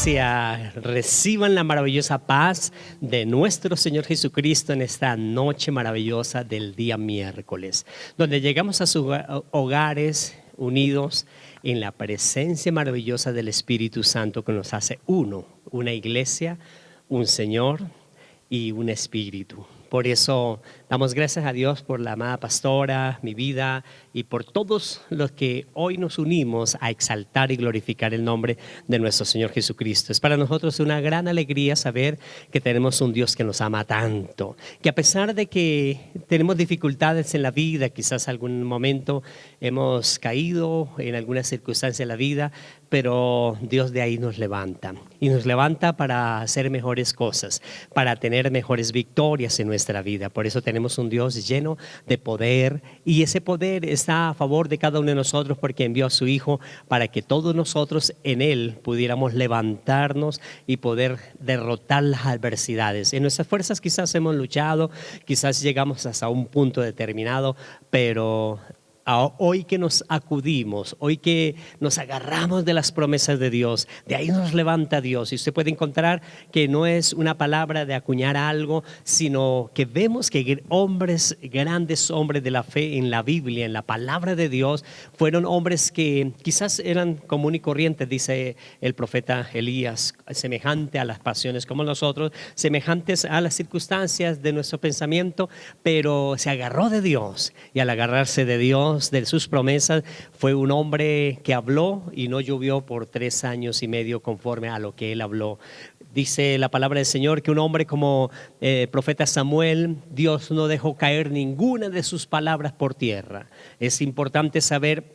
iglesia, reciban la maravillosa paz de nuestro Señor Jesucristo en esta noche maravillosa del día miércoles, donde llegamos a sus hogares unidos en la presencia maravillosa del Espíritu Santo que nos hace uno, una iglesia, un Señor y un Espíritu. Por eso damos gracias a Dios por la amada pastora, mi vida y por todos los que hoy nos unimos a exaltar y glorificar el nombre de nuestro Señor Jesucristo. Es para nosotros una gran alegría saber que tenemos un Dios que nos ama tanto, que a pesar de que tenemos dificultades en la vida, quizás algún momento hemos caído en alguna circunstancia de la vida, pero Dios de ahí nos levanta y nos levanta para hacer mejores cosas, para tener mejores victorias en nuestra vida. Por eso tenemos un Dios lleno de poder y ese poder está a favor de cada uno de nosotros porque envió a su Hijo para que todos nosotros en Él pudiéramos levantarnos y poder derrotar las adversidades. En nuestras fuerzas quizás hemos luchado, quizás llegamos hasta un punto determinado, pero hoy que nos acudimos, hoy que nos agarramos de las promesas de Dios, de ahí nos levanta Dios. Y usted puede encontrar que no es una palabra de acuñar algo, sino que vemos que hombres, grandes hombres de la fe en la Biblia, en la palabra de Dios, fueron hombres que quizás eran común y corriente, dice el profeta Elías, semejante a las pasiones como nosotros, semejantes a las circunstancias de nuestro pensamiento, pero se agarró de Dios y al agarrarse de Dios, de sus promesas, fue un hombre que habló y no llovió por 3 años y medio conforme a lo que él habló. Dice la palabra del Señor que un hombre como profeta Samuel, Dios no dejó caer ninguna de sus palabras por tierra. Es importante saber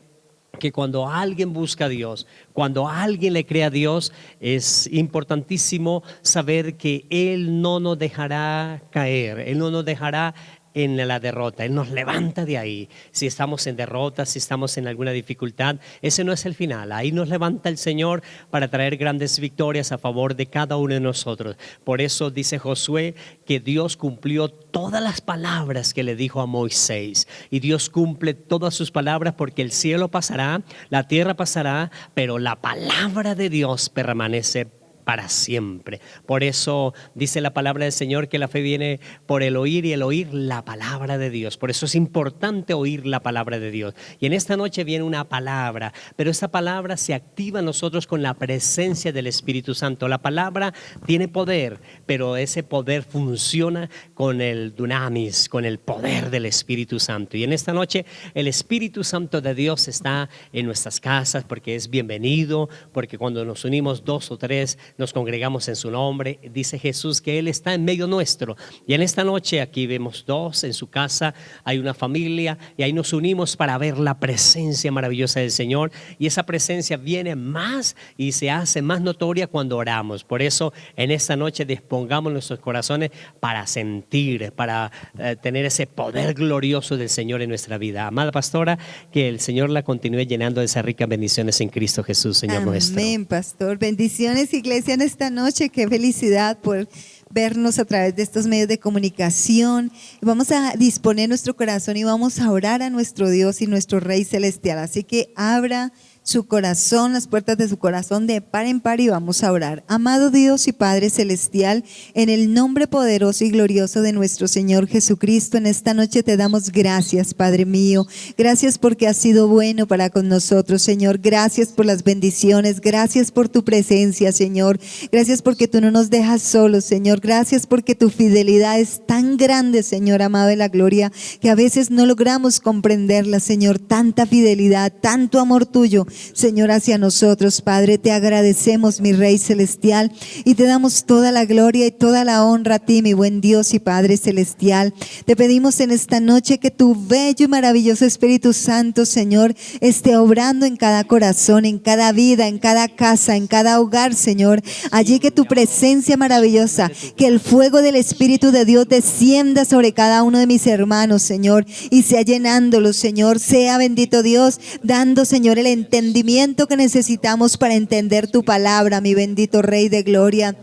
que cuando alguien busca a Dios, cuando alguien le cree a Dios, es importantísimo saber que Él no nos dejará caer, Él no nos dejará en la derrota, Él nos levanta de ahí. Si estamos en derrota, si estamos en alguna dificultad, ese no es el final. Ahí nos levanta el Señor para traer grandes victorias a favor de cada uno de nosotros. Por eso dice Josué que Dios cumplió todas las palabras que le dijo a Moisés, y Dios cumple todas sus palabras porque el cielo pasará, la tierra pasará, pero la palabra de Dios permanece para siempre. Por eso dice la palabra del Señor que la fe viene por el oír y el oír la palabra de Dios. Por eso es importante oír la palabra de Dios. Y en esta noche viene una palabra, pero esa palabra se activa en nosotros con la presencia del Espíritu Santo. La palabra tiene poder, pero ese poder funciona con el dunamis, con el poder del Espíritu Santo. Y en esta noche el Espíritu Santo de Dios está en nuestras casas porque es bienvenido, porque cuando nos unimos 2 o 3 nos congregamos en su nombre. Dice Jesús que Él está en medio nuestro. Y en esta noche aquí vemos 2 en su casa, hay una familia y ahí nos unimos para ver la presencia maravillosa del Señor. Y esa presencia viene más y se hace más notoria cuando oramos. Por eso en esta noche dispongamos nuestros corazones para sentir, para tener ese poder glorioso del Señor en nuestra vida. Amada pastora, que el Señor la continúe llenando de esas ricas bendiciones en Cristo Jesús, Señor nuestro. Amén, pastor. Bendiciones, iglesia, en esta noche. Qué felicidad por vernos a través de estos medios de comunicación. Vamos a disponer nuestro corazón y vamos a orar a nuestro Dios y nuestro Rey Celestial. Así que abra su corazón, las puertas de su corazón de par en par y vamos a orar. Amado Dios y Padre Celestial, en el nombre poderoso y glorioso de nuestro Señor Jesucristo, en esta noche te damos gracias, Padre mío. Gracias porque has sido bueno para con nosotros, Señor. Gracias por las bendiciones, gracias por tu presencia, Señor. Gracias porque tú no nos dejas solos, Señor. Gracias porque tu fidelidad es tan grande, Señor amado de la gloria, que a veces no logramos comprenderla, Señor. Tanta fidelidad, tanto amor tuyo, Señor, hacia nosotros. Padre, te agradecemos, mi Rey Celestial, y te damos toda la gloria y toda la honra a ti, mi buen Dios y Padre Celestial. Te pedimos en esta noche que tu bello y maravilloso Espíritu Santo, Señor, esté obrando en cada corazón, en cada vida, en cada casa, en cada hogar, Señor. Allí que tu presencia maravillosa, que el fuego del Espíritu de Dios descienda sobre cada uno de mis hermanos, Señor, y sea llenándolos, Señor. Sea, bendito Dios, dando, Señor, el entendimiento que necesitamos para entender tu palabra, mi bendito Rey de gloria.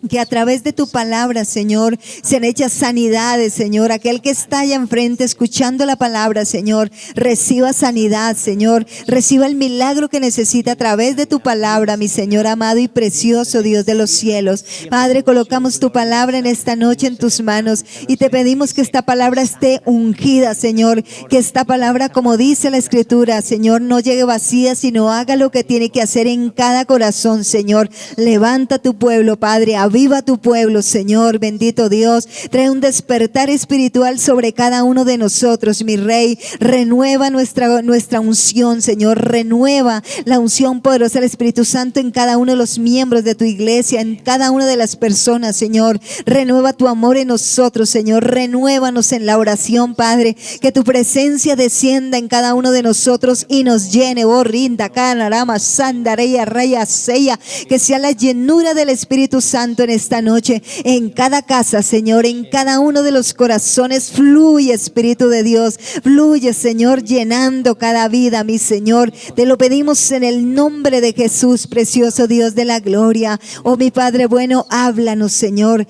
Que a través de tu palabra, Señor, sean hechas sanidades, Señor. Aquel que está allá enfrente escuchando la palabra, Señor, reciba sanidad, Señor. Reciba el milagro que necesita a través de tu palabra, mi Señor amado y precioso Dios de los cielos. Padre, colocamos tu palabra en esta noche en tus manos y te pedimos que esta palabra esté ungida, Señor. Que esta palabra, como dice la Escritura, Señor, no llegue vacía, sino haga lo que tiene que hacer en cada corazón, Señor. Levanta tu pueblo, Padre. Aviva tu pueblo, Señor, bendito Dios. Trae un despertar espiritual sobre cada uno de nosotros, mi Rey. Renueva nuestra unción, Señor. Renueva la unción poderosa del Espíritu Santo en cada uno de los miembros de tu iglesia, en cada una de las personas, Señor. Renueva tu amor en nosotros, Señor. Renuévanos en la oración, Padre. Que tu presencia descienda en cada uno de nosotros y nos llene. Borrinda, canarama, sandareya, raya, seya. Que sea la llenura del Espíritu Santo en esta noche, en cada casa, Señor, en cada uno de los corazones. Fluye, Espíritu de Dios, fluye, Señor, llenando cada vida, mi Señor. Te lo pedimos en el nombre de Jesús, precioso Dios de la gloria. Oh, mi Padre bueno, háblanos, Señor,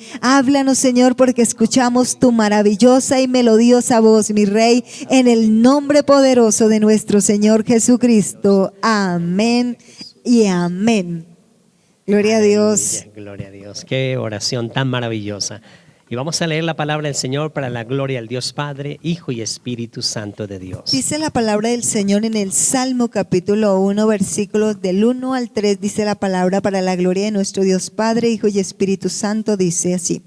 porque escuchamos tu maravillosa y melodiosa voz, mi Rey, en el nombre poderoso de nuestro Señor Jesucristo. Amén y amén. Gloria a Dios. Gloria a Dios. Qué oración tan maravillosa. Y vamos a leer la palabra del Señor para la gloria al Dios Padre, Hijo y Espíritu Santo de Dios. Dice la palabra del Señor en el Salmo capítulo 1, versículos del 1 al 3. Dice la palabra para la gloria de nuestro Dios Padre, Hijo y Espíritu Santo. Dice así: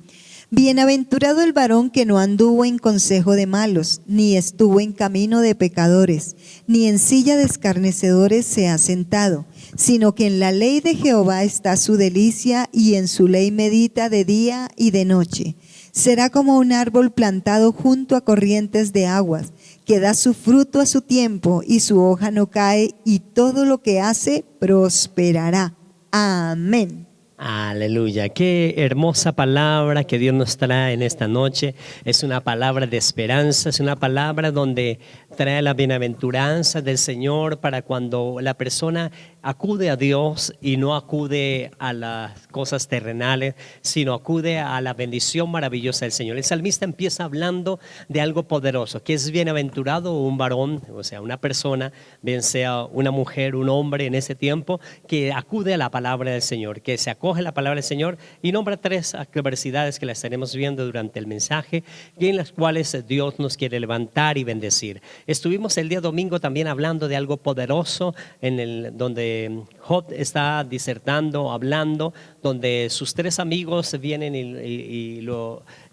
Bienaventurado el varón que no anduvo en consejo de malos, ni estuvo en camino de pecadores, ni en silla de escarnecedores se ha sentado, sino que en la ley de Jehová está su delicia, y en su ley medita de día y de noche. Será como un árbol plantado junto a corrientes de aguas, que da su fruto a su tiempo, y su hoja no cae, y todo lo que hace prosperará. Amén. Aleluya, qué hermosa palabra que Dios nos trae en esta noche. Es una palabra de esperanza, es una palabra donde trae la bienaventuranza del Señor para cuando la persona acude a Dios y no acude a las cosas terrenales, sino acude a la bendición maravillosa del Señor. El salmista empieza hablando de algo poderoso, que es bienaventurado un varón, o sea, una persona, bien sea una mujer, un hombre en ese tiempo, que acude a la palabra del Señor, que se acoge a la palabra del Señor y nombra tres adversidades que las estaremos viendo durante el mensaje y en las cuales Dios nos quiere levantar y bendecir. Estuvimos el día domingo también hablando de algo poderoso donde Job está disertando, hablando, donde sus tres amigos vienen y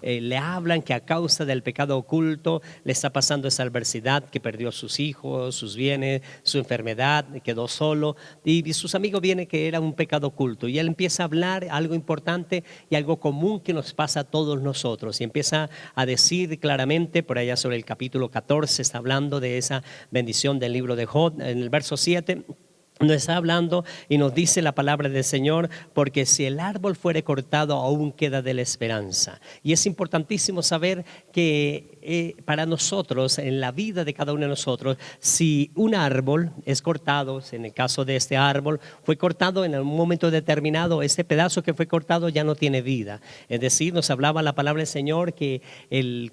le hablan que a causa del pecado oculto le está pasando esa adversidad, que perdió sus hijos, sus bienes, su enfermedad, quedó solo, y sus amigos vienen que era un pecado oculto, y él empieza a hablar algo importante y algo común que nos pasa a todos nosotros, y empieza a decir claramente, por allá sobre el capítulo 14 está hablando de esa bendición del libro de Job, en el verso 7 nos está hablando y nos dice la palabra del Señor: porque si el árbol fuere cortado, aún queda de la esperanza. Y es importantísimo saber que para nosotros, en la vida de cada uno de nosotros, si un árbol es cortado, en el caso de este árbol, fue cortado en un momento determinado, este pedazo que fue cortado ya no tiene vida. Es decir, nos hablaba la palabra del Señor que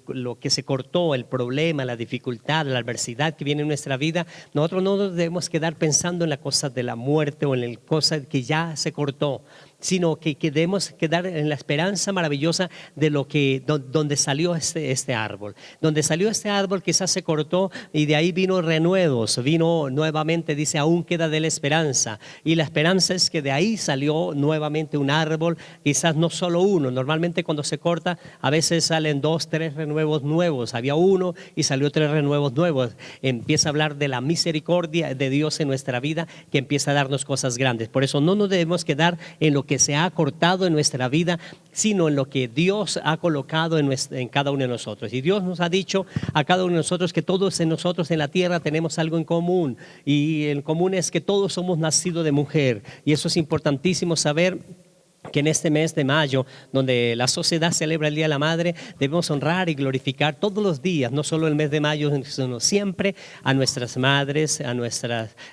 lo que se cortó, el problema, la dificultad, la adversidad que viene en nuestra vida, nosotros no nos debemos quedar pensando en la cosa de la muerte o en la cosa que ya se cortó, sino que debemos quedar en la esperanza maravillosa de lo que donde salió este árbol. Donde salió este árbol quizás se cortó y de ahí vino renuevos, vino nuevamente, dice, aún queda de la esperanza. Y la esperanza es que de ahí salió nuevamente un árbol, quizás no solo uno. Normalmente cuando se corta a veces salen 2, 3 renuevos nuevos. Había uno y salió 3 renuevos nuevos. Empieza a hablar de la misericordia de Dios en nuestra vida, que empieza a darnos cosas grandes. Por eso no nos debemos quedar en lo que se ha cortado en nuestra vida, sino en lo que Dios ha colocado en cada uno de nosotros. Y Dios nos ha dicho a cada uno de nosotros que todos nosotros en la tierra tenemos algo en común, y el común es que todos somos nacidos de mujer, y eso es importantísimo saber. que en este mes de mayo, donde la sociedad celebra el Día de la Madre, debemos honrar y glorificar todos los días, no solo el mes de mayo, sino siempre a nuestras madres, a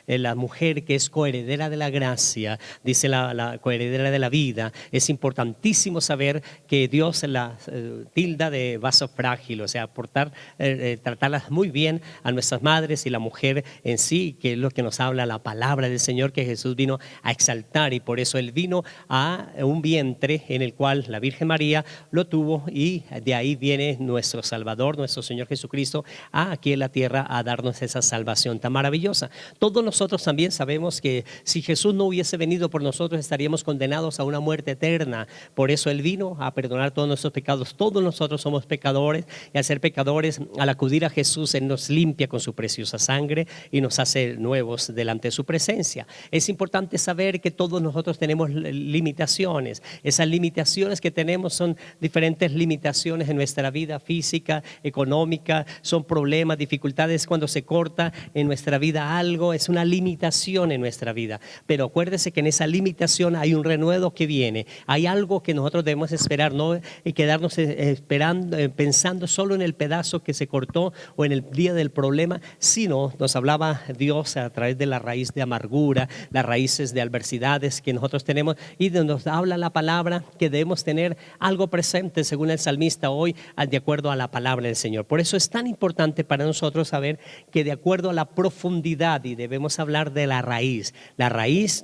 la mujer que es coheredera de la gracia, dice la coheredera de la vida. Es importantísimo saber que Dios la tilda de vaso frágil, o sea, tratarlas muy bien a nuestras madres y la mujer en sí, que es lo que nos habla la palabra del Señor, que Jesús vino a exaltar, y por eso Él vino a un vientre en el cual la Virgen María lo tuvo, y de ahí viene nuestro Salvador, nuestro Señor Jesucristo, aquí en la tierra a darnos esa salvación tan maravillosa. Todos nosotros también sabemos que si Jesús no hubiese venido por nosotros, estaríamos condenados a una muerte eterna. Por eso Él vino a perdonar todos nuestros pecados. Todos nosotros somos pecadores, y al ser pecadores, al acudir a Jesús, Él nos limpia con su preciosa sangre y nos hace nuevos delante de su presencia. Es importante saber que todos nosotros tenemos limitaciones. Esas limitaciones que tenemos son diferentes limitaciones en nuestra vida física, económica, son problemas, dificultades cuando se corta en nuestra vida algo, es una limitación en nuestra vida. Pero acuérdese que en esa limitación hay un renuevo que viene, hay algo que nosotros debemos esperar, no quedarnos esperando, pensando solo en el pedazo que se cortó o en el día del problema, sino nos hablaba Dios a través de la raíz de amargura, las raíces de adversidades que nosotros tenemos, y nos habla la palabra que debemos tener algo presente, según el salmista hoy, de acuerdo a la palabra del Señor. Por eso es tan importante para nosotros saber que de acuerdo a la profundidad, y debemos hablar de la raíz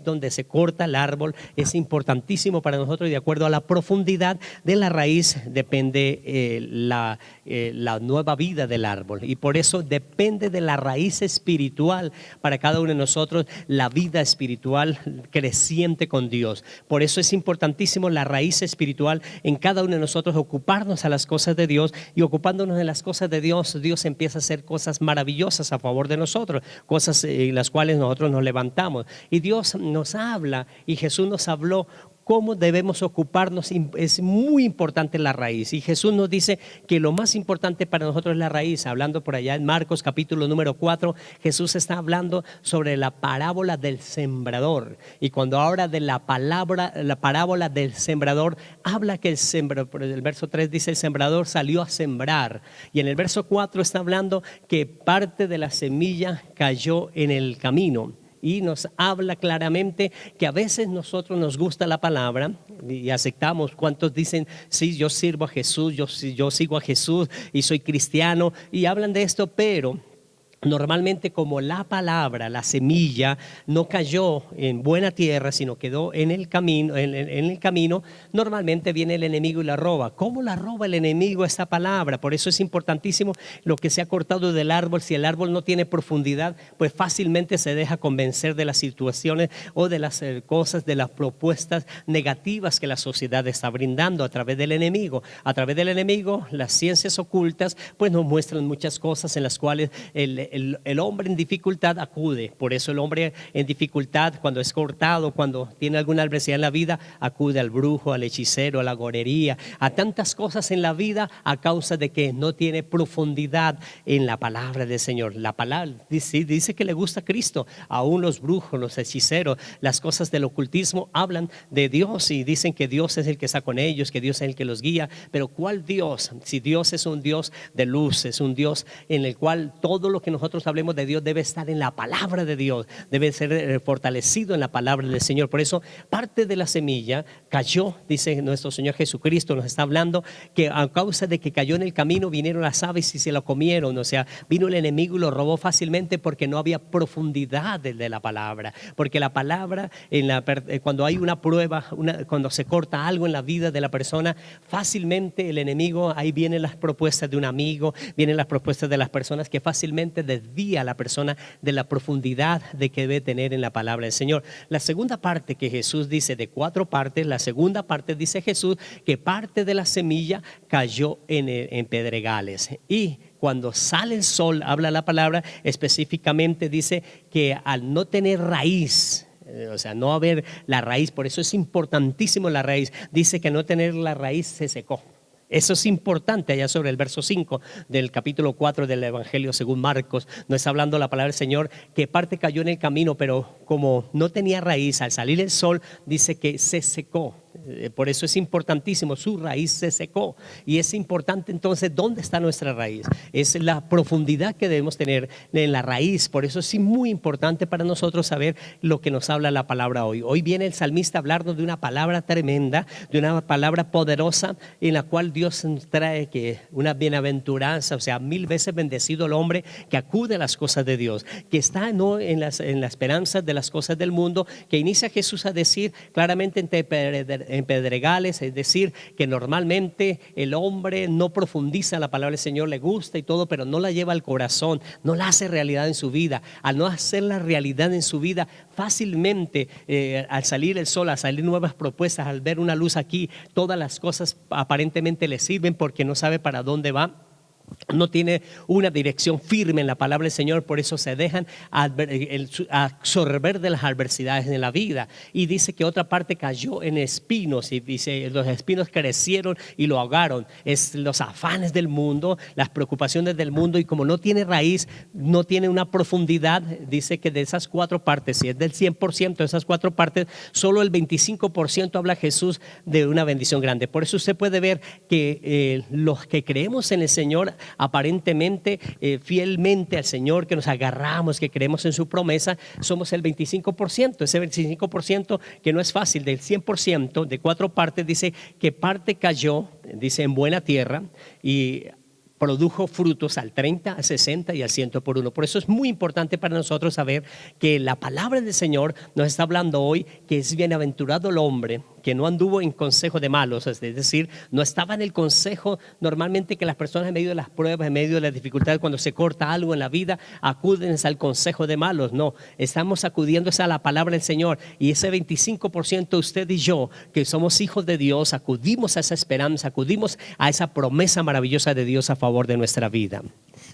donde se corta el árbol, es importantísimo para nosotros, y de acuerdo a la profundidad de la raíz depende la nueva vida del árbol, y por eso depende de la raíz espiritual para cada uno de nosotros, la vida espiritual creciente con Dios. Por eso es importantísimo la raíz espiritual en cada uno de nosotros, ocuparnos a las cosas de Dios, y ocupándonos de las cosas de Dios, Dios empieza a hacer cosas maravillosas a favor de nosotros, cosas en las cuales nosotros nos levantamos, y Dios nos habla, y Jesús nos habló cómo debemos ocuparnos. Es muy importante la raíz, y Jesús nos dice que lo más importante para nosotros es la raíz. Hablando por allá en Marcos capítulo número 4, Jesús está hablando sobre la parábola del sembrador, y cuando habla de la parábola del sembrador, habla que el verso 3 dice: el sembrador salió a sembrar, y en el verso 4 está hablando que parte de la semilla cayó en el camino. Y nos habla claramente que a veces nosotros nos gusta la palabra y aceptamos. ¿Cuántos dicen, sí, yo sirvo a Jesús, yo sigo a Jesús y soy cristiano? Y hablan de esto, pero normalmente, como la palabra, la semilla, no cayó en buena tierra, sino quedó en el camino, normalmente viene el enemigo y la roba. ¿Cómo la roba el enemigo esta palabra? Por eso es importantísimo lo que se ha cortado del árbol. Si el árbol no tiene profundidad, pues fácilmente se deja convencer de las situaciones o de las cosas, de las propuestas negativas que la sociedad está brindando a través del enemigo. A través del enemigo, las ciencias ocultas pues nos muestran muchas cosas en las cuales el hombre en dificultad acude. Por eso el hombre en dificultad, cuando es cortado, cuando tiene alguna adversidad en la vida, acude al brujo, al hechicero, a la gorería, a tantas cosas en la vida, a causa de que no tiene profundidad en la palabra del Señor. La palabra dice que le gusta a Cristo. Aún los brujos, los hechiceros, las cosas del ocultismo hablan de Dios y dicen que Dios es el que está con ellos, que Dios es el que los guía. Pero ¿cuál Dios? Si Dios es un Dios de luz, es un Dios en el cual todo lo que nosotros hablemos de Dios debe estar en la palabra de Dios, debe ser fortalecido en la palabra del Señor. Por eso parte de la semilla cayó, dice nuestro Señor Jesucristo, nos está hablando que a causa de que cayó en el camino, vinieron las aves y se lo comieron. O sea, vino el enemigo y lo robó fácilmente, porque no había profundidad de la palabra. Porque la palabra, cuando hay una prueba, cuando se corta algo en la vida de la persona, fácilmente el enemigo, ahí vienen las propuestas de un amigo, vienen las propuestas de las personas que fácilmente desvía a la persona de la profundidad de que debe tener en la palabra del Señor. La segunda parte que Jesús dice, de 4 partes, la segunda parte dice Jesús que parte de la semilla cayó en pedregales, y cuando sale el sol, habla la palabra específicamente, dice que al no tener raíz, o sea, no haber la raíz, por eso es importantísimo la raíz, dice que no tener la raíz se secó. Eso es importante. Allá sobre el verso 5 del capítulo 4 del Evangelio según Marcos, nos está hablando la palabra del Señor que parte cayó en el camino, pero como no tenía raíz, al salir el sol dice que se secó. Por eso es importantísimo, su raíz se secó. Y es importante entonces, ¿dónde está nuestra raíz? Es la profundidad que debemos tener en la raíz. Por eso es muy importante para nosotros saber lo que nos habla la palabra hoy. Hoy viene el salmista a hablarnos de una palabra tremenda, de una palabra poderosa en la cual Dios nos trae que una bienaventuranza, o sea, 1000 veces bendecido el hombre que acude a las cosas de Dios, que está no en la esperanza de las cosas del mundo, que inicia Jesús a decir claramente en pedregales, es decir, que normalmente el hombre no profundiza la palabra del Señor, le gusta y todo, pero no la lleva al corazón, no la hace realidad en su vida. Al no hacerla realidad en su vida, fácilmente al salir el sol, al salir nuevas propuestas, al ver una luz aquí, todas las cosas aparentemente le sirven porque no sabe para dónde va. No tiene una dirección firme en la palabra del Señor, por eso se dejan absorber de las adversidades en la vida. Y dice que otra parte cayó en espinos, y dice los espinos crecieron y lo ahogaron. Es los afanes del mundo, las preocupaciones del mundo, y como no tiene raíz, no tiene una profundidad. Dice que de esas 4 partes, si es del 100% de esas 4 partes, solo el 25% habla Jesús de una bendición grande. Por eso usted puede ver que los que creemos en el Señor, aparentemente fielmente al Señor, que nos agarramos, que creemos en su promesa, somos el 25%. Ese 25% que no es fácil, del 100%, de 4 partes, dice que parte cayó, dice, en buena tierra y produjo frutos al 30, al 60 y al 100 por uno. Por eso es muy importante para nosotros saber que la palabra del Señor nos está hablando hoy que es bienaventurado el hombre que no anduvo en consejo de malos, es decir, no estaba en el consejo normalmente que las personas en medio de las pruebas, en medio de las dificultades, cuando se corta algo en la vida, acuden al consejo de malos. No, estamos acudiendo a la palabra del Señor, y ese 25% usted y yo, que somos hijos de Dios, acudimos a esa esperanza, acudimos a esa promesa maravillosa de Dios a favor de nuestra vida.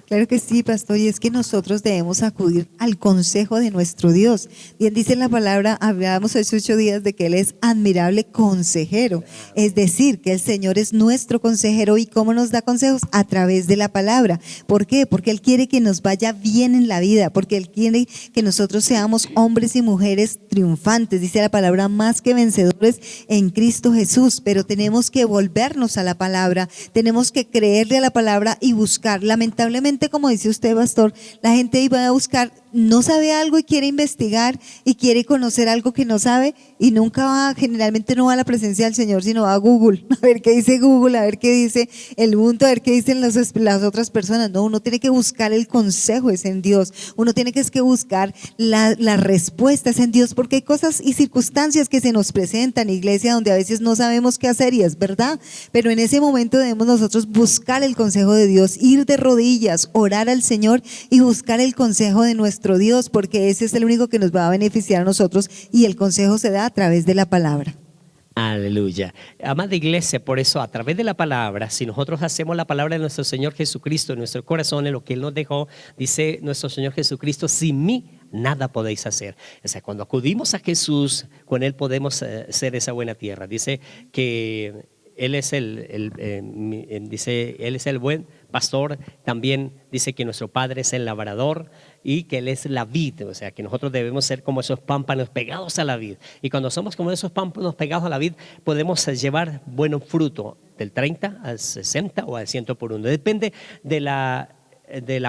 Claro que sí, pastor, y es que nosotros debemos acudir al consejo de nuestro Dios. Bien dice la palabra, hablábamos hace 8 días de que Él es admirable consejero, es decir, que el Señor es nuestro consejero. ¿Y cómo nos da consejos? A través de la palabra. ¿Por qué? Porque Él quiere que nos vaya bien en la vida, porque Él quiere que nosotros seamos hombres y mujeres triunfantes, dice la palabra, más que vencedores en Cristo Jesús. Pero tenemos que volvernos a la palabra, tenemos que creerle a la palabra y buscar. Lamentablemente, como dice usted, pastor, la gente iba a buscar, no sabe algo y quiere investigar y quiere conocer algo que no sabe, y nunca va, generalmente no va a la presencia del Señor, sino va a Google, a ver qué dice Google, a ver qué dice el mundo, a ver qué dicen las otras personas. No, uno tiene que buscar el consejo, es en Dios. Uno tiene que buscar la respuesta, es en Dios, porque hay cosas y circunstancias que se nos presentan, iglesia, donde a veces no sabemos qué hacer, y es verdad, pero en ese momento debemos nosotros buscar el consejo de Dios, ir de rodillas, orar al Señor y buscar el consejo de nuestro Dios, porque ese es el único que nos va a beneficiar a nosotros, y el consejo se da a través de la palabra. Aleluya. Amada iglesia, por eso a través de la palabra, si nosotros hacemos la palabra de nuestro Señor Jesucristo en nuestro corazón, en lo que Él nos dejó, dice nuestro Señor Jesucristo, sin mí nada podéis hacer. O sea, cuando acudimos a Jesús, con Él podemos ser esa buena tierra. Dice que Él es dice, Él es el buen pastor. También dice que nuestro Padre es el labrador y que Él es la vid. O sea, que nosotros debemos ser como esos pámpanos pegados a la vid. Y cuando somos como esos pámpanos pegados a la vid, podemos llevar buen fruto del 30 al 60 o al 100 por uno. Depende de la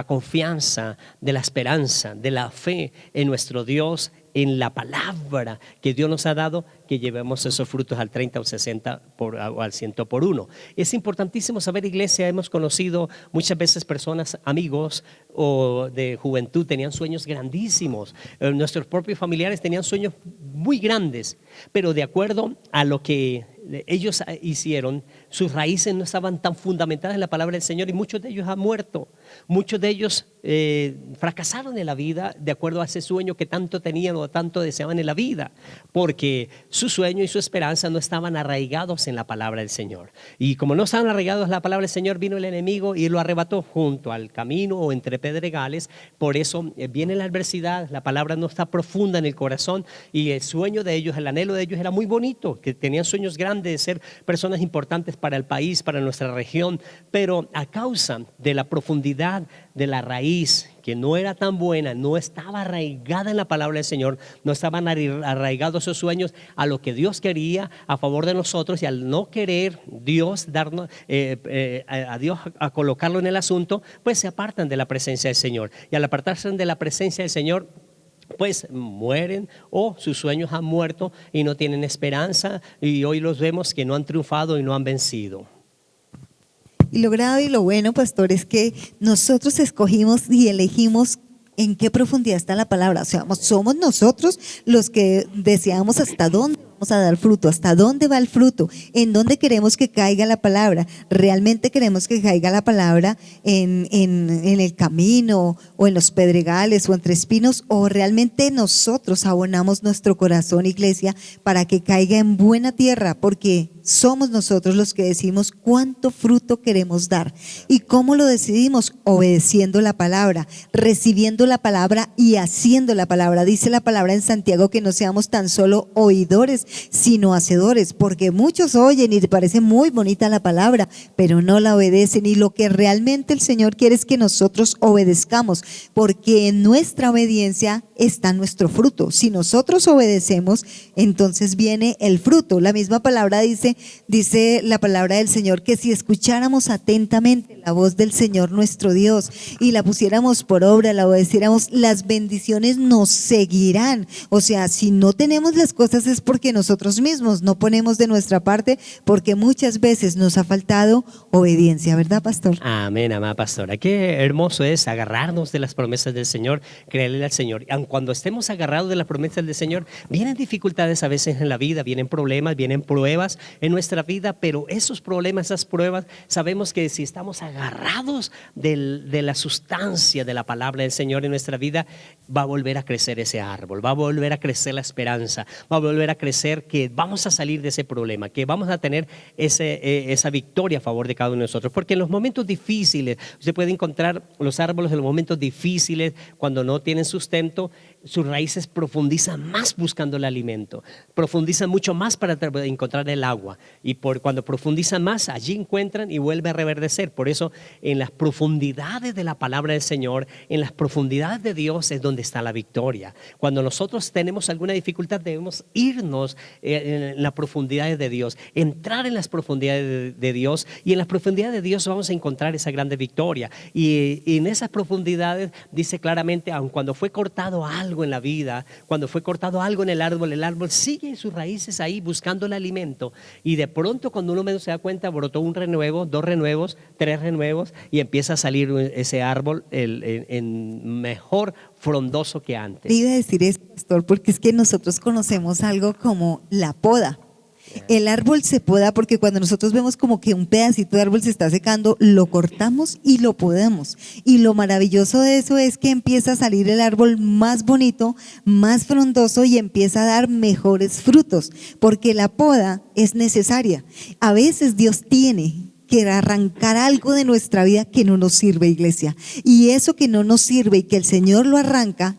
confianza, de la esperanza, de la fe en nuestro Dios, en la palabra que Dios nos ha dado, que llevemos esos frutos al 30 o 60 o al 100 por uno. Es importantísimo saber, iglesia, hemos conocido muchas veces personas, amigos o de juventud, tenían sueños grandísimos. Nuestros propios familiares tenían sueños muy grandes, pero de acuerdo a lo que ellos hicieron, sus raíces no estaban tan fundamentadas en la palabra del Señor, y muchos de ellos han muerto. Muchos de ellos fracasaron en la vida de acuerdo a ese sueño que tanto tenían o tanto deseaban en la vida, porque su sueño y su esperanza no estaban arraigados en la palabra del Señor. Y como no estaban arraigados en la palabra del Señor, vino el enemigo y lo arrebató junto al camino o entre pedregales. Por eso viene la adversidad, la palabra no está profunda en el corazón, y el sueño de ellos, el anhelo de ellos era muy bonito, que tenían sueños grandes de ser personas importantes para el país, para nuestra región, pero a causa de la profundidad profundidad de la raíz, que no era tan buena, no estaba arraigada en la palabra del Señor, no estaban arraigados esos sueños a lo que Dios quería a favor de nosotros, y al no querer Dios darnos a Dios a colocarlo en el asunto, pues se apartan de la presencia del Señor, y al apartarse de la presencia del Señor, pues mueren, o sus sueños han muerto y no tienen esperanza, y hoy los vemos que no han triunfado y no han vencido. Y lo grave y lo bueno, pastor, es que nosotros escogimos y elegimos en qué profundidad está la palabra. O sea, somos nosotros los que deseamos hasta dónde vamos a dar fruto, hasta dónde va el fruto, en dónde queremos que caiga la palabra. ¿Realmente queremos que caiga la palabra en el camino, o en los pedregales, o entre espinos? ¿O realmente nosotros abonamos nuestro corazón, iglesia, para que caiga en buena tierra? Porque somos nosotros los que decimos cuánto fruto queremos dar. ¿Y cómo lo decidimos? Obedeciendo la palabra, recibiendo la palabra y haciendo la palabra. Dice la palabra en Santiago que no seamos tan solo oidores, sino hacedores, porque muchos oyen y les parece muy bonita la palabra, pero no la obedecen. Y lo que realmente el Señor quiere es que nosotros obedezcamos, porque en nuestra obediencia está nuestro fruto. Si nosotros obedecemos, entonces viene el fruto. La misma palabra dice la palabra del Señor que si escucháramos atentamente la voz del Señor nuestro Dios y la pusiéramos por obra, la obedeciéramos, las bendiciones nos seguirán. O sea, si no tenemos las cosas es porque nosotros mismos no ponemos de nuestra parte, porque muchas veces nos ha faltado obediencia, ¿verdad, pastor? Amén, amada pastora. Qué hermoso es agarrarnos de las promesas del Señor, creerle al Señor. Aun cuando estemos agarrados de las promesas del Señor, vienen dificultades a veces en la vida, vienen problemas, vienen pruebas en nuestra vida, pero esos problemas, esas pruebas, sabemos que si estamos agarrados de la sustancia de la palabra del Señor en nuestra vida, va a volver a crecer ese árbol, va a volver a crecer la esperanza, va a volver a crecer que vamos a salir de ese problema, que vamos a tener esa victoria a favor de cada uno de nosotros. Porque en los momentos difíciles, usted puede encontrar los árboles en los momentos difíciles, cuando no tienen sustento, sus raíces profundizan más buscando el alimento, profundizan mucho más para encontrar el agua, y cuando profundizan más, allí encuentran y vuelve a reverdecer. Por eso en las profundidades de la palabra del Señor, en las profundidades de Dios es donde está la victoria. Cuando nosotros tenemos alguna dificultad, debemos irnos en las profundidades de Dios, entrar en las profundidades de Dios, y en las profundidades de Dios vamos a encontrar esa grande victoria. Y en esas profundidades dice claramente, aun cuando fue cortado algo en la vida, cuando fue cortado algo en el árbol sigue sus raíces ahí buscando el alimento, y de pronto cuando uno menos se da cuenta, brotó un renuevo, 2 renuevos, 3 renuevos, y empieza a salir ese árbol en mejor frondoso que antes. Te iba a decir eso, pastor, porque es que nosotros conocemos algo como la poda. El árbol se poda porque cuando nosotros vemos como que un pedacito de árbol se está secando, lo cortamos y lo podamos. Y lo maravilloso de eso es que empieza a salir el árbol más bonito, más frondoso, y empieza a dar mejores frutos, porque la poda es necesaria. A veces Dios tiene que arrancar algo de nuestra vida que no nos sirve, iglesia, y eso que no nos sirve y que el Señor lo arranca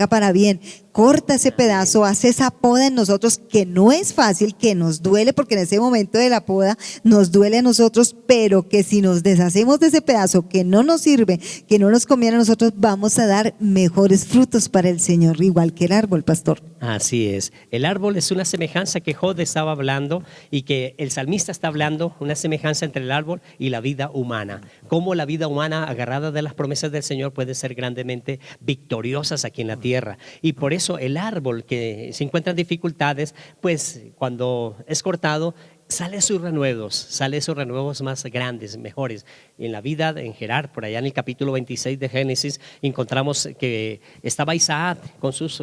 para bien. Corta ese pedazo, hace esa poda en nosotros, que no es fácil, que nos duele, porque en ese momento de la poda nos duele a nosotros, pero que si nos deshacemos de ese pedazo que no nos sirve, que no nos conviene a nosotros, vamos a dar mejores frutos para el Señor, igual que el árbol, pastor. Así es, el árbol es una semejanza que Job estaba hablando y que el salmista está hablando, una semejanza entre el árbol y la vida humana. Cómo la vida humana agarrada de las promesas del Señor puede ser grandemente victoriosas aquí en la tierra. Y por eso el árbol que se encuentra en dificultades, pues cuando es cortado, sale sus renuevos más grandes, mejores. En la vida en Gerar, por allá en el capítulo 26 de Génesis, encontramos que estaba Isaac con sus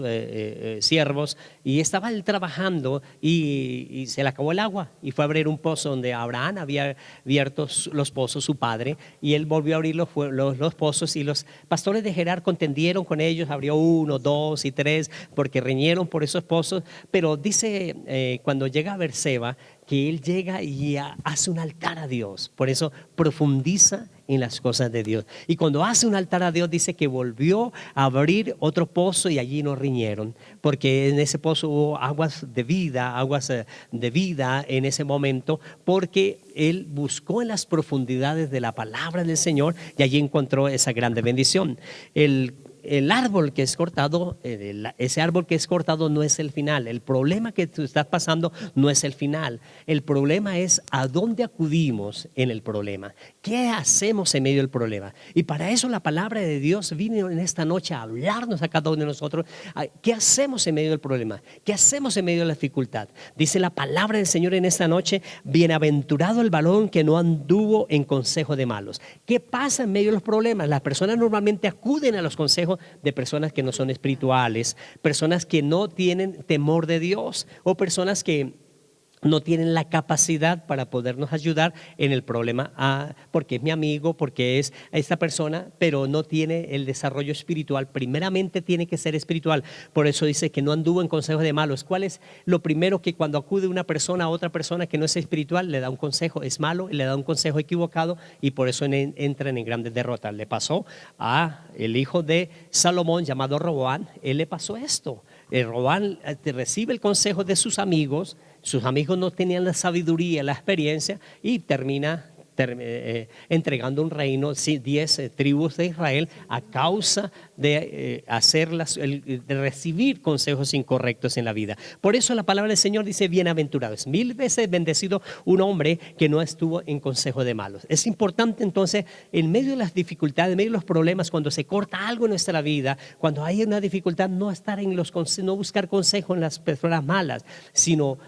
siervos, y estaba él trabajando, y se le acabó el agua, y fue a abrir un pozo donde Abraham había abierto los pozos, su padre, y él volvió a abrir los pozos, y los pastores de Gerar contendieron con ellos, abrió 1, 2 y 3, porque reñieron por esos pozos. Pero dice cuando llega a Berseba, que él llega y hace un altar a Dios. Por eso profundiza en las cosas de Dios. Y cuando hace un altar a Dios, dice que volvió a abrir otro pozo y allí no riñeron, porque en ese pozo hubo aguas de vida en ese momento, porque él buscó en las profundidades de la palabra del Señor y allí encontró esa grande bendición. El árbol que es cortado, ese árbol que es cortado no es el final. El problema que tú estás pasando no es el final. El problema es a dónde acudimos en el problema. ¿Qué hacemos en medio del problema? Y para eso la palabra de Dios vino en esta noche a hablarnos a cada uno de nosotros. ¿Qué hacemos en medio del problema? ¿Qué hacemos en medio de la dificultad? Dice la palabra del Señor en esta noche: bienaventurado el varón que no anduvo en consejo de malos. ¿Qué pasa en medio de los problemas? Las personas normalmente acuden a los consejos de personas que no son espirituales, personas que no tienen temor de Dios, o personas que no tienen la capacidad para podernos ayudar en el problema, porque es mi amigo, porque es esta persona, pero no tiene el desarrollo espiritual. Primeramente tiene que ser espiritual. Por eso dice que no anduvo en consejos de malos. ¿Cuál es lo primero que cuando acude una persona a otra persona que no es espiritual, le da un consejo? Es malo, le da un consejo equivocado y por eso entran en grandes derrotas. Le pasó a el hijo de Salomón llamado Roboam. Él le pasó esto. Roboam recibe el consejo de sus amigos no tenían la sabiduría, la experiencia, y termina entregando un reino, 10 tribus de Israel, a causa de de recibir consejos incorrectos en la vida. Por eso la palabra del Señor dice: bienaventurado, es 1000 veces bendecido un hombre que no estuvo en consejo de malos. Es importante entonces, en medio de las dificultades, en medio de los problemas, cuando se corta algo en nuestra vida, cuando hay una dificultad, no buscar consejo en las personas malas, sino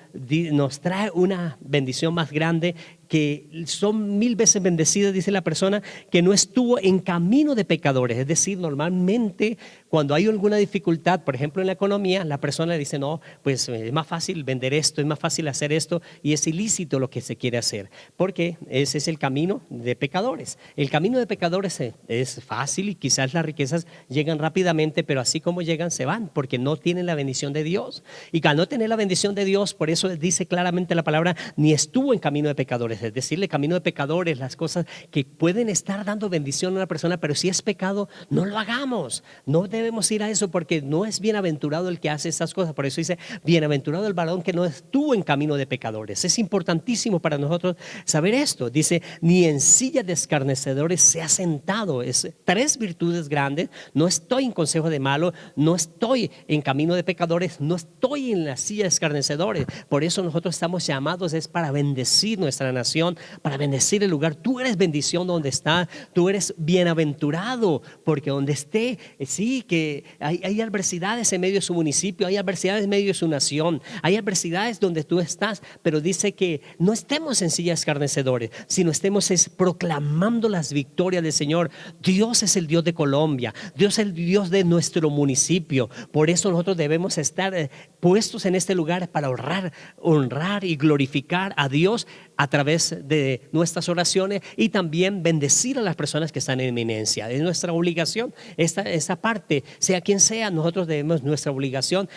nos trae una bendición más grande, que son 1000 veces bendecidas, dice la persona que no estuvo en camino de pecadores. Es decir, normalmente cuando hay alguna dificultad, por ejemplo en la economía, la persona le dice: no, pues es más fácil vender esto, es más fácil hacer esto, y es ilícito lo que se quiere hacer, porque ese es el camino de pecadores. El camino de pecadores es fácil y quizás las riquezas llegan rápidamente, pero así como llegan se van, porque no tienen la bendición de Dios. Y al no tener la bendición de Dios, por eso dice claramente la palabra: ni estuvo en camino de pecadores. Es decir, el camino de pecadores, las cosas que pueden estar dando bendición a una persona, pero si es pecado, no lo hagamos. No debemos ir a eso, porque no es bienaventurado el que hace esas cosas. Por eso dice: bienaventurado el varón que no estuvo en camino de pecadores. Es importantísimo para nosotros saber esto. Dice: ni en silla de escarnecedores se ha sentado. Es 3 virtudes grandes. No estoy en consejo de malo, no estoy en camino de pecadores, no estoy en la silla de escarnecedores. Por eso nosotros estamos llamados es para bendecir nuestra nación, para bendecir el lugar. Tú eres bendición donde está, tú eres bienaventurado, porque donde esté, sí, que hay adversidades en medio de su municipio, hay adversidades en medio de su nación, hay adversidades donde tú estás, pero dice que no estemos en sillas escarnecedores, sino estemos proclamando las victorias del Señor. Dios es el Dios de Colombia, Dios es el Dios de nuestro municipio. Por eso nosotros debemos estar puestos en este lugar para honrar y glorificar a Dios a través de nuestras oraciones, y también bendecir a las personas que están en eminencia. Es nuestra obligación esa parte, sea quien sea. Nosotros debemos, nuestra obligación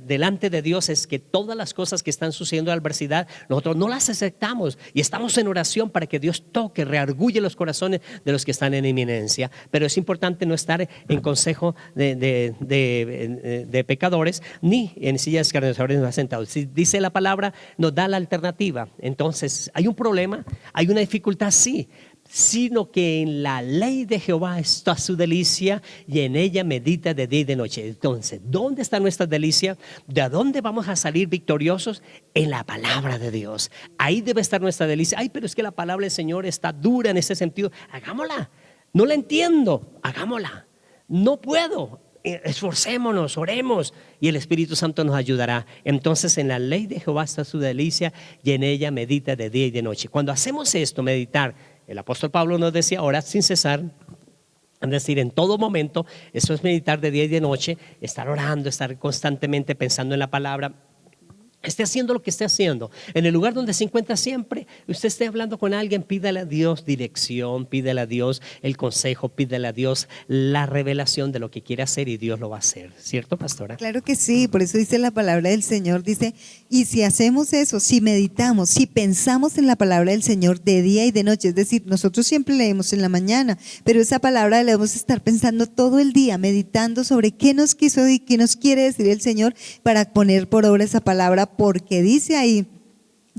delante de Dios es que todas las cosas que están sucediendo de adversidad, nosotros no las aceptamos, y estamos en oración para que Dios toque, reargulle los corazones de los que están en eminencia. Pero es importante no estar en consejo de pecadores, ni en sillas escarnecedores no sentados. Si dice la palabra, nos da la alternativa. Entonces hay un problema, hay una dificultad, sí, sino que en la ley de Jehová está su delicia, y en ella medita de día y de noche. Entonces, ¿dónde está nuestra delicia? ¿De dónde vamos a salir victoriosos? En la palabra de Dios. Ahí debe estar nuestra delicia. Ay, pero es que la palabra del Señor está dura en ese sentido. Hagámosla. No la entiendo, hagámosla. No puedo. Esforcémonos, oremos, y el Espíritu Santo nos ayudará. Entonces, en la ley de Jehová está su delicia, y en ella medita de día y de noche. Cuando hacemos esto, meditar, el apóstol Pablo nos decía: orad sin cesar. Es decir, en todo momento. Eso es meditar de día y de noche, estar orando, estar constantemente pensando en la palabra, esté haciendo lo que esté haciendo, en el lugar donde se encuentra siempre, usted esté hablando con alguien, pídale a Dios dirección, pídale a Dios el consejo, pídale a Dios la revelación de lo que quiere hacer y Dios lo va a hacer. ¿Cierto, pastora? Claro que sí, por eso dice la palabra del Señor, dice, y si hacemos eso, si meditamos, si pensamos en la palabra del Señor de día y de noche, es decir, nosotros siempre leemos en la mañana, pero esa palabra la debemos estar pensando todo el día, meditando sobre qué nos quiso y qué nos quiere decir el Señor para poner por obra esa palabra, porque dice ahí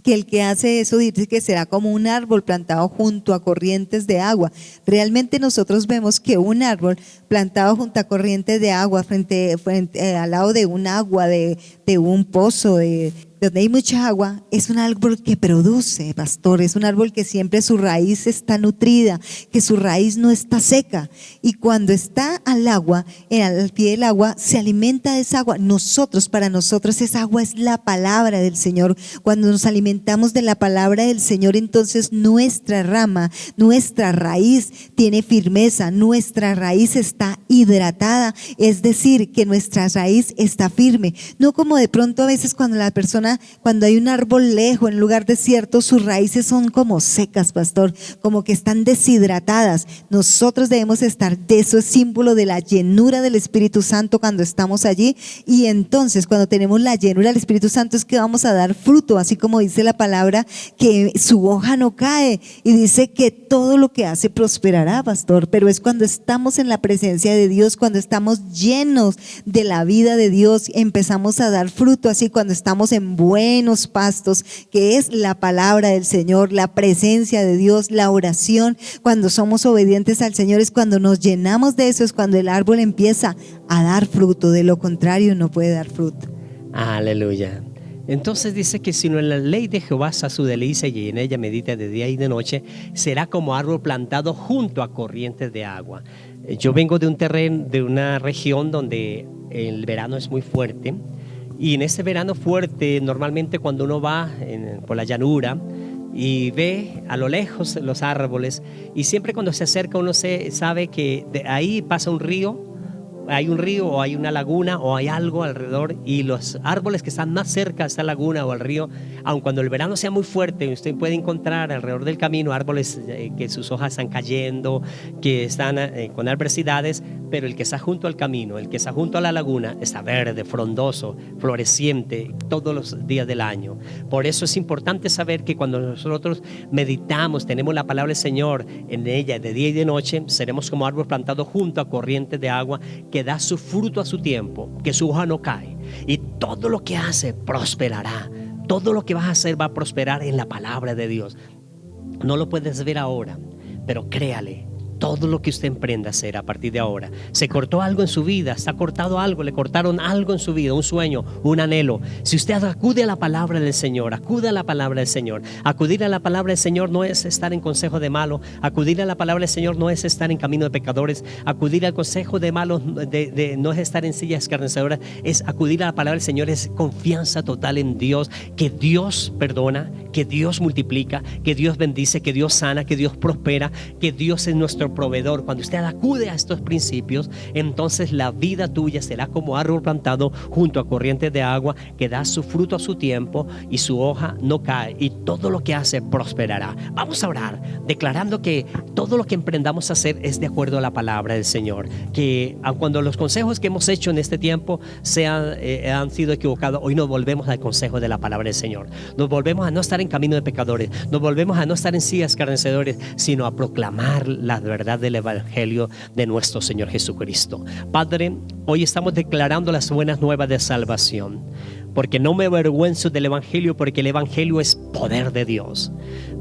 que el que hace eso dice que será como un árbol plantado junto a corrientes de agua. Realmente nosotros vemos que un árbol plantado junto a corrientes de agua, frente al lado de un agua, de un pozo, donde hay mucha agua, es un árbol que produce, pastor, es un árbol que siempre su raíz está nutrida, que su raíz no está seca, y cuando está al agua, al pie del agua, se alimenta de esa agua. Para nosotros esa agua es la palabra del Señor. Cuando nos alimentamos de la palabra del Señor, entonces nuestra rama, nuestra raíz tiene firmeza, nuestra raíz está hidratada, es decir, que nuestra raíz está firme, no como de pronto a veces cuando hay un árbol lejos en un lugar desierto, sus raíces son como secas, pastor, como que están deshidratadas. Nosotros debemos estar, de eso es símbolo de la llenura del Espíritu Santo cuando estamos allí, y entonces cuando tenemos la llenura del Espíritu Santo es que vamos a dar fruto, así como dice la palabra que su hoja no cae, y dice que todo lo que hace prosperará, pastor, pero es cuando estamos en la presencia de Dios, cuando estamos llenos de la vida de Dios, empezamos a dar fruto, así cuando estamos en buenos pastos, que es la palabra del Señor, la presencia de Dios, la oración. Cuando somos obedientes al Señor es cuando nos llenamos de eso, es cuando el árbol empieza a dar fruto, de lo contrario no puede dar fruto. Aleluya. Entonces dice que si no en la ley de Jehová está su delicia y en ella medita de día y de noche, será como árbol plantado junto a corrientes de agua. Yo vengo de un terreno, de una región donde el verano es muy fuerte. Y en ese verano fuerte, normalmente cuando uno va por la llanura y ve a lo lejos los árboles, y siempre cuando se acerca uno sabe que de ahí pasa un río, hay un río o hay una laguna o hay algo alrededor, y los árboles que están más cerca a esta laguna o al río, aun cuando el verano sea muy fuerte, usted puede encontrar alrededor del camino árboles que sus hojas están cayendo, que están con adversidades, pero el que está junto al camino, el que está junto a la laguna, está verde, frondoso, floreciente todos los días del año. Por eso es importante saber que cuando nosotros meditamos, tenemos la palabra del Señor en ella de día y de noche, seremos como árbol plantado junto a corrientes de agua, que da su fruto a su tiempo, que su hoja no cae, y todo lo que hace prosperará. Todo lo que vas a hacer va a prosperar en la palabra de Dios. No lo puedes ver ahora, pero créale. Todo lo que usted emprenda a hacer a partir de ahora. Se cortó algo en su vida, está cortado algo, le cortaron algo en su vida, un sueño, un anhelo. Si usted acude a la palabra del Señor, acude a la palabra del Señor. Acudir a la palabra del Señor no es estar en consejo de malo. Acudir a la palabra del Señor no es estar en camino de pecadores. Acudir al consejo de malos no es estar en sillas escarnecedoras. Es acudir a la palabra del Señor, es confianza total en Dios, que Dios perdona, que Dios multiplica, que Dios bendice, que Dios sana, que Dios prospera, que Dios es nuestro proveedor. Cuando usted acude a estos principios, entonces la vida tuya será como árbol plantado junto a corrientes de agua, que da su fruto a su tiempo y su hoja no cae, y todo lo que hace prosperará. Vamos a orar declarando que todo lo que emprendamos a hacer es de acuerdo a la palabra del Señor, que aun cuando los consejos que hemos hecho en este tiempo han sido equivocados, hoy nos volvemos al consejo de la palabra del Señor. Nos volvemos a no estar en camino de pecadores, nos volvemos a no estar en sillas escarnecedores, sino a proclamar la verdad del Evangelio de nuestro Señor Jesucristo. Padre, hoy estamos declarando las buenas nuevas de salvación, porque no me avergüenzo del Evangelio, porque el Evangelio es poder de Dios.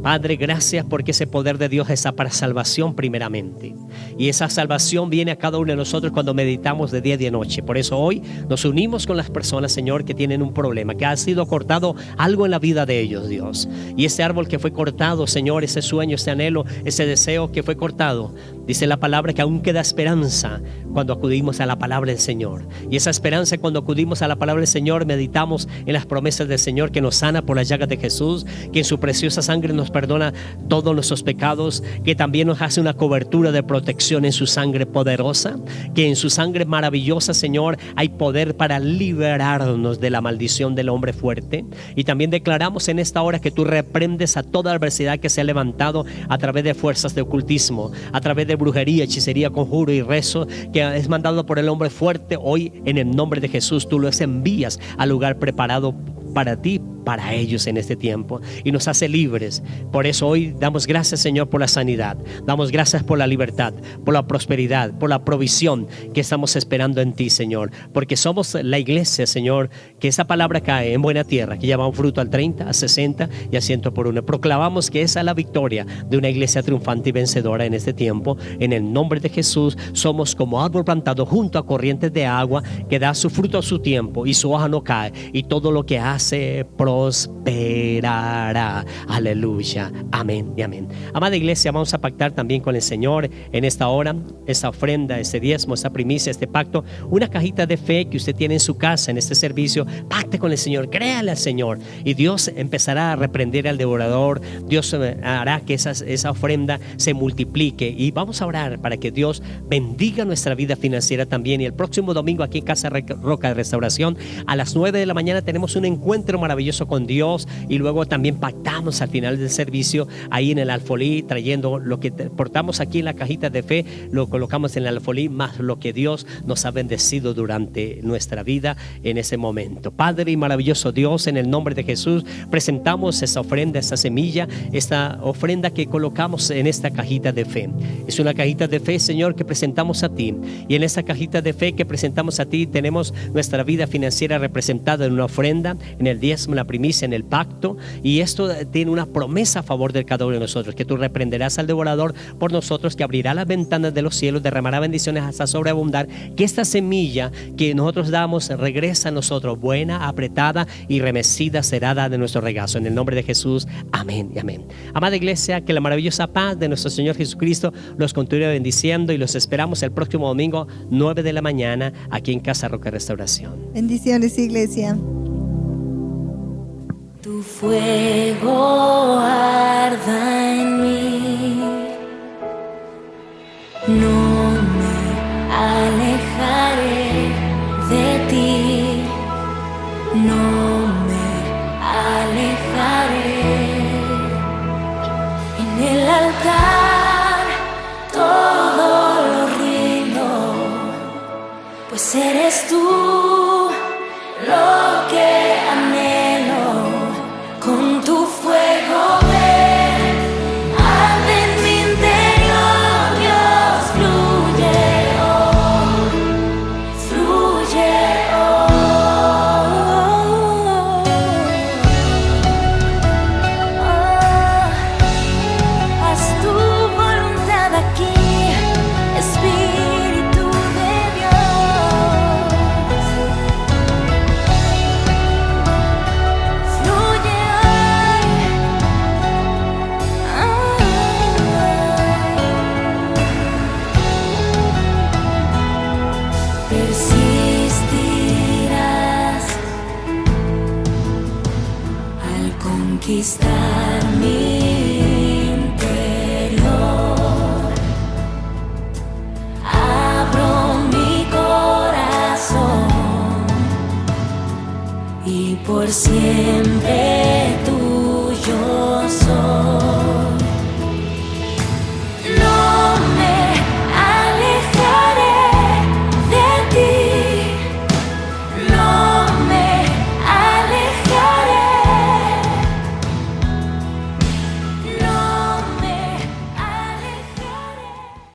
Padre, gracias porque ese poder de Dios está para salvación primeramente, y esa salvación viene a cada uno de nosotros cuando meditamos de día y de noche. Por eso hoy nos unimos con las personas, Señor, que tienen un problema, que ha sido cortado algo en la vida de ellos, Dios, y ese árbol que fue cortado, Señor, ese sueño, ese anhelo, ese deseo que fue cortado, dice la palabra que aún queda esperanza cuando acudimos a la palabra del Señor, y esa esperanza cuando acudimos a la palabra del Señor, meditamos en las promesas del Señor, que nos sana por las llagas de Jesús, que en su preciosa sangre nos nos perdona todos nuestros pecados, que también nos hace una cobertura de protección en su sangre poderosa, que en su sangre maravillosa, Señor, hay poder para liberarnos de la maldición del hombre fuerte. Y también declaramos en esta hora que tú reprendes a toda adversidad que se ha levantado a través de fuerzas de ocultismo, a través de brujería, hechicería, conjuro y rezo, que es mandado por el hombre fuerte. Hoy, en el nombre de Jesús, tú los envías al lugar preparado para ti, para ellos en este tiempo, y nos hace libres. Por eso hoy damos gracias, Señor, por la sanidad, damos gracias por la libertad, por la prosperidad, por la provisión que estamos esperando en ti, Señor, porque somos la iglesia, Señor, que esa palabra cae en buena tierra, que lleva un fruto al 30, a 60 y a 100 por uno. Proclamamos que esa es la victoria de una iglesia triunfante y vencedora en este tiempo. En el nombre de Jesús, somos como árbol plantado junto a corrientes de agua, que da su fruto a su tiempo y su hoja no cae, y todo lo que hace prosperará. Aleluya. Amén y amén. Amada iglesia, vamos a pactar también con el Señor en esta hora, esta ofrenda, este diezmo, esta primicia, este pacto, una cajita de fe que usted tiene en su casa, en este servicio. Pacte con el Señor, créale al Señor, y Dios empezará a reprender al devorador. Dios hará que esa ofrenda se multiplique, y vamos a orar para que Dios bendiga nuestra vida financiera también. Y el próximo domingo aquí en Casa Roca de Restauración a las 9 de la mañana tenemos un encuentro maravilloso con Dios, y luego también pactamos al final del servicio ahí en el alfolí, trayendo lo que portamos aquí en la cajita de fe, lo colocamos en el alfolí, más lo que Dios nos ha bendecido durante nuestra vida en ese momento. Padre y maravilloso Dios, en el nombre de Jesús presentamos esta ofrenda, esta semilla, esta ofrenda que colocamos en esta cajita de fe. Es una cajita de fe, Señor, que presentamos a ti, y en esta cajita de fe que presentamos a ti tenemos nuestra vida financiera representada en una ofrenda, en el diezmo, en la primicia, en el pacto. Y esto tiene una promesa a favor de cada uno de nosotros, que tú reprenderás al devorador por nosotros, que abrirá las ventanas de los cielos, derramará bendiciones hasta sobreabundar, que esta semilla que nosotros damos regresa a nosotros buena, apretada y remecida será dada de nuestro regazo. En el nombre de Jesús, amén y amén. Amada iglesia, que la maravillosa paz de nuestro Señor Jesucristo los continúe bendiciendo, y los esperamos el próximo domingo 9 de la mañana aquí en Casa Roca Restauración. Bendiciones, iglesia. Tu fuego arda en mí, no me alejaré de ti, no me alejaré. En el altar todo lo rindo, pues eres tú.